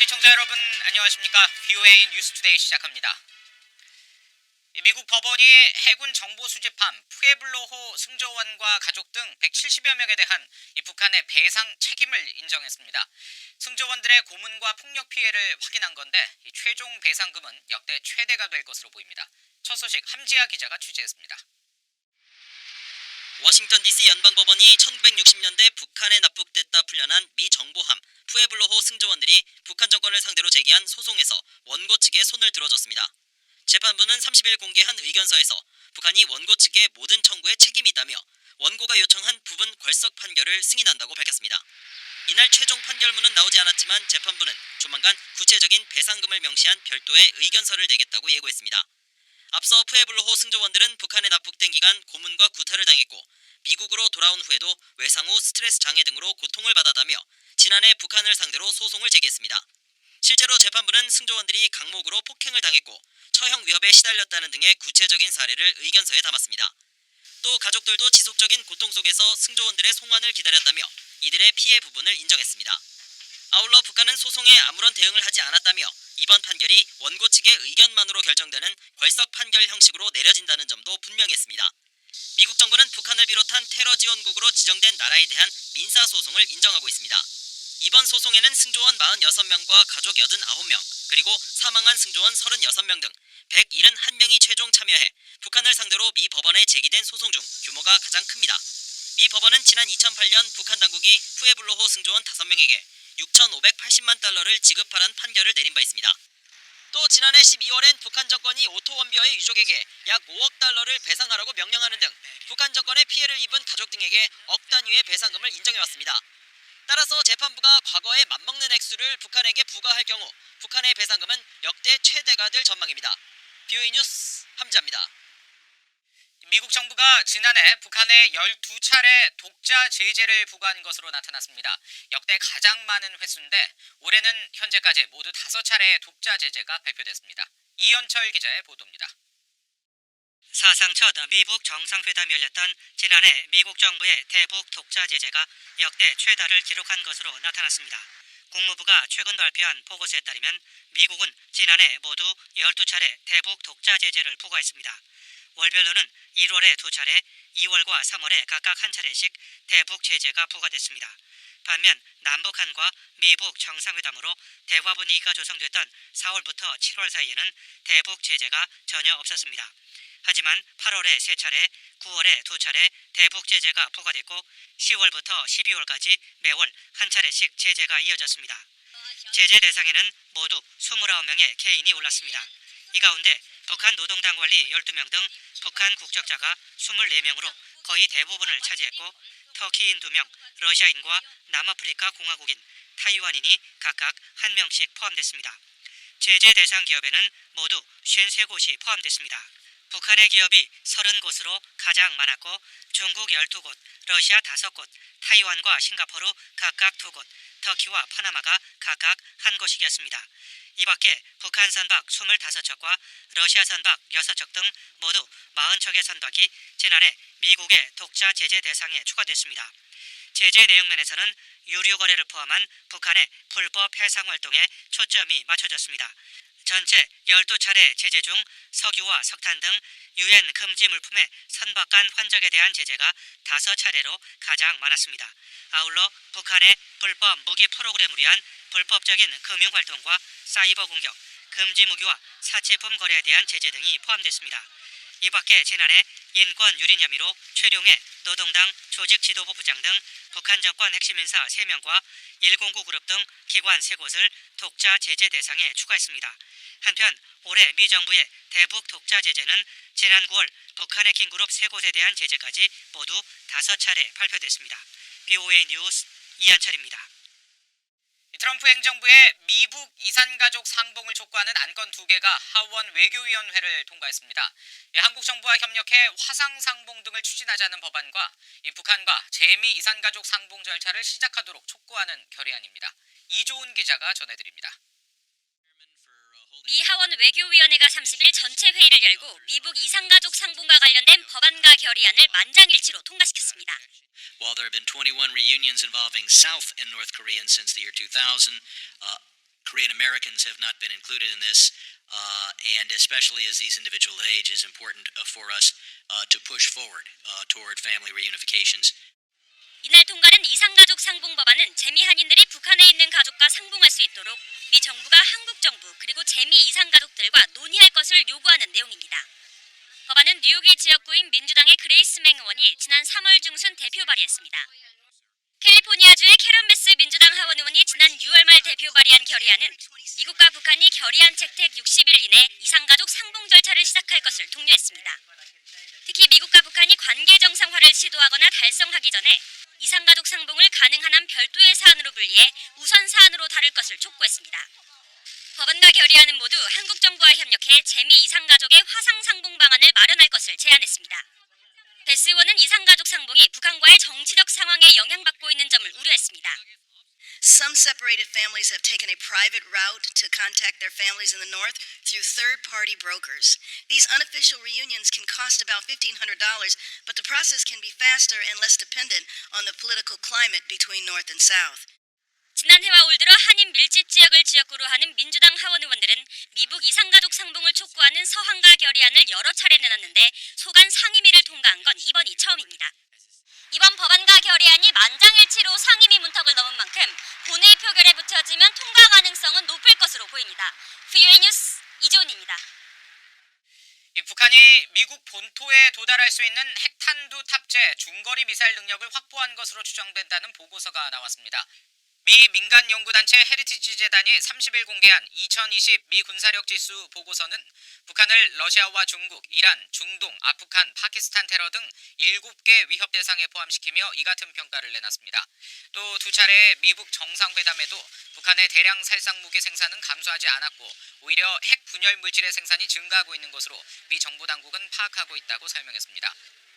시청자 여러분 안녕하십니까? VOA 뉴스투데이 시작합니다. 미국 법원이 해군 정보 수집함 푸에블로호 승조원과 가족 등 170여 명에 대한 북한의 배상 책임을 인정했습니다. 승조원들의 고문과 폭력 피해를 확인한 건데 최종 배상금은 역대 최대가 될 것으로 보입니다. 첫 소식 함지아 기자가 취재했습니다. 워싱턴 DC 연방법원이 1960년대 북한에 납북됐다 풀려난 미 정보함 푸에블로호 승조원들이 북한 정권을 상대로 제기한 소송에서 원고 측에 손을 들어줬습니다. 재판부는 30일 공개한 의견서에서 북한이 원고 측의 모든 청구에 책임이 있다며 원고가 요청한 부분 궐석 판결을 승인한다고 밝혔습니다. 이날 최종 판결문은 나오지 않았지만 재판부는 조만간 구체적인 배상금을 명시한 별도의 의견서를 내겠다고 예고했습니다. 앞서 푸에블로호 승조원들은 북한에 납북된 기간 고문과 구타를 당했고 미국으로 돌아온 후에도 외상 후 스트레스 장애 등으로 고통을 받았다며 지난해 북한을 상대로 소송을 제기했습니다. 실제로 재판부는 승조원들이 강목으로 폭행을 당했고 처형 위협에 시달렸다는 등의 구체적인 사례를 의견서에 담았습니다. 또 가족들도 지속적인 고통 속에서 승조원들의 송환을 기다렸다며 이들의 피해 부분을 인정했습니다. 아울러 북한은 소송에 아무런 대응을 하지 않았다며 이번 판결이 원고 측의 의견만으로 결정되는 궐석 판결 형식으로 내려진다는 점도 분명했습니다. 미국 정부는 북한을 비롯한 테러 지원국으로 지정된 나라에 대한 민사소송을 인정하고 있습니다. 이번 소송에는 승조원 46명과 가족 89명, 그리고 사망한 승조원 36명 등 171명이 최종 참여해 북한을 상대로 미 법원에 제기된 소송 중 규모가 가장 큽니다. 미 법원은 지난 2008년 북한 당국이 푸에블로호 승조원 5명에게 6,580만 달러를 지급하라는 판결을 내린 바 있습니다. 또 지난해 12월엔 북한 정권이 오토 원비어의 유족에게 약 5억 달러를 배상하라고 명령하는 등 북한 정권의 피해를 입은 가족 등에게 억 단위의 배상금을 인정해왔습니다. 따라서 재판부가 과거에 맞먹는 액수를 북한에게 부과할 경우 북한의 배상금은 역대 최대가 될 전망입니다. VOA 뉴스 함지아입니다. 미국 정부가 지난해 북한에 12차례 독자 제재를 부과한 것으로 나타났습니다. 역대 가장 많은 횟수인데 올해는 현재까지 모두 5차례의 독자 제재가 발표됐습니다. 이현철 기자의 보도입니다. 사상 첫 미북 정상회담이 열렸던 지난해 미국 정부의 대북 독자 제재가 역대 최다를 기록한 것으로 나타났습니다. 국무부가 최근 발표한 보고서에 따르면 미국은 지난해 모두 12차례 대북 독자 제재를 부과했습니다. 월별로는 1월에 2차례, 2월과 3월에 각각 1차례씩 대북 제재가 부과됐습니다. 반면 남북한과 미북 정상회담으로 대화 분위기가 조성됐던 4월부터 7월 사이에는 대북 제재가 전혀 없었습니다. 하지만 8월에 3차례, 9월에 2차례 대북 제재가 부과됐고 10월부터 12월까지 매월 1차례씩 제재가 이어졌습니다. 제재 대상에는 모두 29명의 개인이 올랐습니다. 이 가운데 북한 노동당 관리 12명 등 북한 국적자가 24명으로 거의 대부분을 차지했고 터키인 2명, 러시아인과 남아프리카 공화국인, 타이완인이 각각 1명씩 포함됐습니다. 제재 대상 기업에는 모두 53곳이 포함됐습니다. 북한의 기업이 30곳으로 가장 많았고 중국 12곳, 러시아 5곳, 타이완과 싱가포르 각각 2곳, 터키와 파나마가 각각 1곳이었습니다. 이 밖에 북한 선박 25척과 러시아 선박 6척 등 모두 40척의 선박이 지난해 미국의 독자 제재 대상에 추가됐습니다. 제재 내용 면에서는 유류 거래를 포함한 북한의 불법 해상 활동에 초점이 맞춰졌습니다. 전체 12차례 제재 중 석유와 석탄 등 유엔 금지 물품의 선박 간 환적에 대한 제재가 5차례로 가장 많았습니다. 아울러 북한의 불법 무기 프로그램을 위한 불법적인 금융활동과 사이버 공격, 금지 무기와 사치품 거래에 대한 제재 등이 포함됐습니다. 이 밖에 지난해 인권 유린 혐의로 최룡해 노동당 조직 지도부 부장 등 북한 정권 핵심 인사 3명과 109 그룹 등 기관 3곳을 독자 제재 대상에 추가했습니다. 한편 올해 미 정부의 대북 독자 제재는 지난 9월 북한 해킹 그룹 3곳에 대한 제재까지 모두 5차례 발표됐습니다. VOA 뉴스 이한철입니다. 트럼프 행정부의 미북 이산가족 상봉을 촉구하는 안건 2개가 하원 외교위원회를 통과했습니다. 한국 정부와 협력해 화상상봉 등을 추진하자는 법안과 북한과 재미 이산가족 상봉 절차를 시작하도록 촉구하는 결의안입니다. 이조은 기자가 전해드립니다. 미 하원 외교위원회가 30일 전체 회의를 열고 미북 이산가족 상봉과 관련된 법안과 결의안을 만장일치로 통과시켰습니다. While there have been 21 reunions involving South and North Koreans since the year 2000, Korean Americans have not been included in this, and especially as these individual age is important for us to push forward toward family reunifications. 이날 통과된 이상가족 상봉 법안은 재미 한인들이 북한에 있는 가족과 상봉할 수 있도록 미 정부가 한국 정부 그리고 재미 이상가족들과 논의할 것을 요구하는 내용입니다. 법안은 뉴욕의 지역구인 민주당의 그레이스 맹 의원이 지난 3월 중순 대표 발의했습니다. 캘리포니아주의 캐런 베스 민주당 하원 의원이 지난 6월 말 대표 발의한 결의안은 미국과 북한이 결의안 채택 60일 이내 이상가족 상봉 절차를 시작할 것을 독려했습니다. 특히 미국과 북한이 관계 정상화를 시도하거나 달성하기 전에 이상가족 상봉을 가능한 한 별도의 사안으로 분리해 우선 사안으로 다룰 것을 촉구했습니다. 법안과 결의안은 모두 한국 정부와 협력해 재미 이상가족의 화상 상봉 방안을 마련할 것을 제안했습니다. 베스 의원은 이상가족 상봉이 북한과의 정치적 상황에 영향받고 있는 점을 우려했습니다. Some separated families have taken a private route to contact their families in the North through third-party brokers. These unofficial reunions can cost about $1,500, but the process can be faster and less dependent on the political climate between North and South. 지난해와 올 들어 한인 밀집 지역을 지역구로 하는 민주당 하원 의원들은 미북 이상가족 상봉을 촉구하는 서한가 결의안을 여러 차례 내놨는데 소관 상임위를 통과한 건 이번이 처음입니다. 이번 법안과 결의안이 만장일치로 상임위 문턱을 넘은 만큼 본회의 표결에 붙여지면 통과 가능성은 높을 것으로 보입니다. VOA 뉴스 이재훈입니다. 이 북한이 미국 본토에 도달할 수 있는 핵탄두 탑재 중거리 미사일 능력을 확보한 것으로 추정된다는 보고서가 나왔습니다. 미 민간 연구단체 헤리티지 재단이 30일 공개한 2020 미 군사력 지수 보고서는 북한을 러시아와 중국, 이란, 중동, 아프간, 파키스탄 테러 등 7개 위협 대상에 포함시키며 이 같은 평가를 내놨습니다. 또 두 차례의 미북 정상회담에도 북한의 대량 살상 무기 생산은 감소하지 않았고 오히려 핵 분열 물질의 생산이 증가하고 있는 것으로 미 정부 당국은 파악하고 있다고 설명했습니다.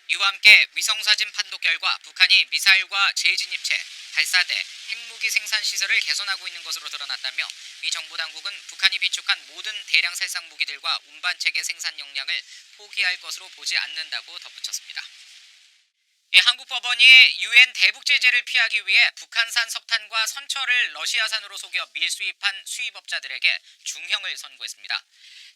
이와 함께 위성사진 판독 결과 북한이 미사일과 재진입체, 발사대, 핵무기 생산 시설을 개선하고 있는 것으로 드러났다며 미 정부 당국은 북한이 비축한 모든 대량 살상 무기들과 운반체계 생산 역량을 포기할 것으로 보지 않는다고 덧붙였습니다. 한국 법원이 유엔 대북 제재를 피하기 위해 북한산 석탄과 선철을 러시아산으로 속여 밀수입한 수입업자들에게 중형을 선고했습니다.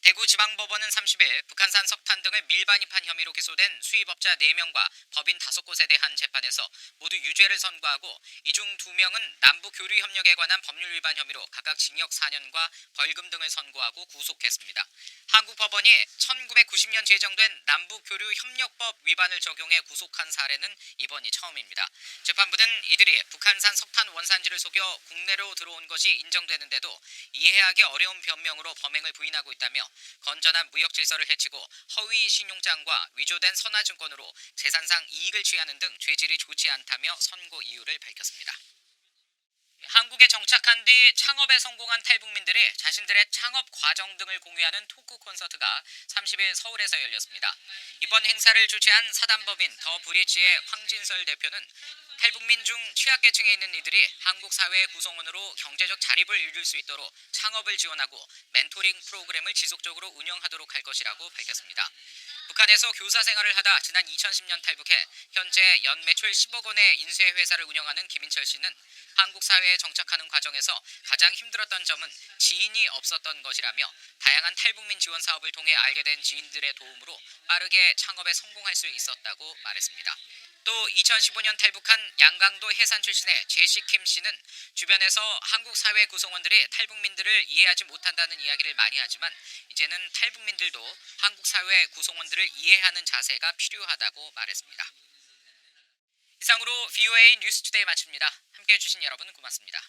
대구지방법원은 30일 북한산 석탄 등을 밀반입한 혐의로 기소된 수입업자 4명과 법인 5곳에 대한 재판에서 모두 유죄를 선고하고 이 중 2명은 남북교류협력에 관한 법률 위반 혐의로 각각 징역 4년과 벌금 등을 선고하고 구속했습니다. 한국 법원이 1990년 제정된 남북교류협력법 위반을 적용해 구속한 사례는 이번이 처음입니다. 재판부는 이들이 북한산 석탄 원산지를 속여 국내로 들어온 것이 인정되는데도 이해하기 어려운 변명으로 범행을 부인하고 있다며 건전한 무역 질서를 해치고 허위 신용장과 위조된 선화증권으로 재산상 이익을 취하는 등 죄질이 좋지 않다며 선고 이유를 밝혔습니다. 한국에 정착한 뒤 창업에 성공한 탈북민들이 자신들의 창업 과정 등을 공유하는 토크 콘서트가 30일 서울에서 열렸습니다. 이번 행사를 주최한 사단법인 더 브릿지의 황진설 대표는 탈북민 중 취약계층에 있는 이들이 한국 사회의 구성원으로 경제적 자립을 이룰 수 있도록 창업을 지원하고 멘토링 프로그램을 지속적으로 운영하도록 할 것이라고 밝혔습니다. 북한에서 교사 생활을 하다 지난 2010년 탈북해 현재 연 매출 10억 원의 인쇄회사를 운영하는 김인철 씨는 한국 사회에 정착하는 과정에서 가장 힘들었던 점은 지인이 없었던 것이라며 다양한 탈북민 지원 사업을 통해 알게 된 지인들의 도움으로 빠르게 창업에 성공할 수 있었다고 말했습니다. 또 2015년 탈북한 양강도 해산 출신의 제시 킴 씨는 주변에서 한국 사회 구성원들이 탈북민들을 이해하지 못한다는 이야기를 많이 하지만 이제는 탈북민들도 한국 사회 구성원들을 이해하는 자세가 필요하다고 말했습니다. 이상으로 VOA 뉴스투데이 마칩니다. 함께해 주신 여러분 고맙습니다.